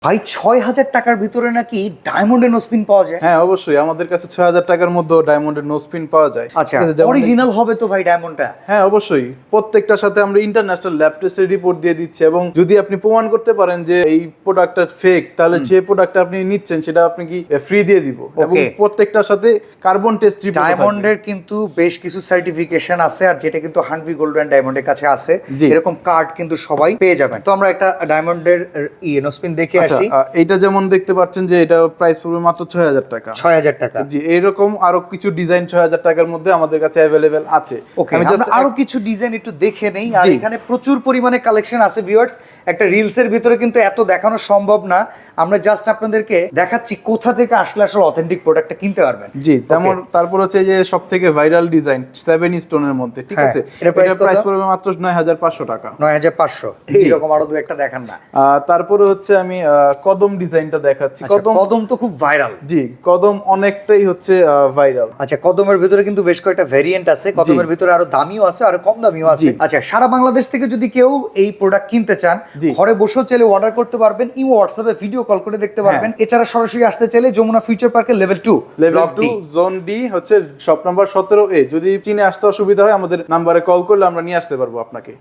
ভাই ৬,০০০ টাকার ভিতরে নাকি ডায়মন্ডের নোসপিন পাওয়া যায়? হ্যাঁ অবশ্যই, আমাদের কাছে ৬,০০০ টাকার মধ্যে ডায়মন্ডের নোসপিন পাওয়া যায়। আচ্ছা, ঠিক আছে, যেমন অরিজিনাল হবে তো ভাই ডায়মন্ডটা? হ্যাঁ অবশ্যই, প্রত্যেকটার সাথে আমরা ইন্টারন্যাশনাল ল্যাব টেস্টের রিপোর্ট দিয়ে দিচ্ছি, এবং যদি আপনি প্রমাণ করতে পারেন যে এই প্রোডাক্টটা ফেক, তাহলে যে প্রোডাক্টটা আপনি নিচ্ছেন সেটা আপনি কি ফ্রি দিয়ে দিব, এবং প্রত্যেকটার সাথে কার্বন টেস্ট রিপোর্ট। ডায়মন্ডের কিন্তু বেশ কিছু সার্টিফিকেশন আছে, আর যেটা কিন্তু হানভি গোল্ড অ্যান্ড ডায়মন্ডের কাছে আছে, এরকম কার্ড কিন্তু সবাই পেয়ে যাবেন। তো আমরা একটা ডায়মন্ডের নোসপিন দেখে আসি। এইটা যেমন দেখতে পাচ্ছেন যে এটা প্রাইস পড়বে মাত্র ৬,০০০ টাকা। ৬,০০০ টাকা? জি, এরকম আরো কিছু ডিজাইন ৬,০০০ টাকার মধ্যে আমাদের কাছে অ্যাভেলেবেল আছে। আমি জাস্ট আরো কিছু ডিজাইন একটু দেখে নেই, আর এখানে প্রচুর পরিমাণে কালেকশন আছে ভিউয়ার্স। একটা রিলসের ভিতরে কিন্তু এত দেখানো সম্ভব না, আমরা জাস্ট আপনাদেরকে দেখাচ্ছি কোথা থেকে আসলে অথেন্টিক প্রোডাক্টটা কিনতে পারবেন। জি, তেমন তারপর হচ্ছে যে সবথেকে ভাইরাল ডিজাইন 7 স্টোনের মধ্যে, ঠিক আছে, এটা প্রাইস পড়বে মাত্র ৯,৫০০ টাকা। ৯,৫০০। এরকম আরো দু একটা দেখান না। তারপরে হচ্ছে আমি কদম ডিজাইনটা দেখাচ্ছি। কদম তো খুব ভাইরাল। জি, কদম অনেকটাই হচ্ছে ভাইরাল। আচ্ছা, কদমের ভিতরে কিন্তু বেশ কয়েকটা ভেরিয়েন্ট আছে, কদমের ভিতরে আরো দামিও আছে আর কম দামিও আছে। আচ্ছা, সারা বাংলাদেশ থেকে যদি কেউ এই প্রোডাক্ট কিনতে চান, ঘরে বসেও চাইলে অর্ডার করতে পারবেন, ইমো হোয়াটসঅ্যাপে ভিডিও কল করে দেখতে পারবেন। এছাড়া সরাসরি আসতে চাইলে যমুনা ফিউচার পার্কের লেভেল 2 জোন ডি হচ্ছে শপ নাম্বার 17A। যদি চিনে আসতে অসুবিধা হয় আমাদের নাম্বারে কল করলে আমরা নিয়ে আসতে পারবো আপনাকে।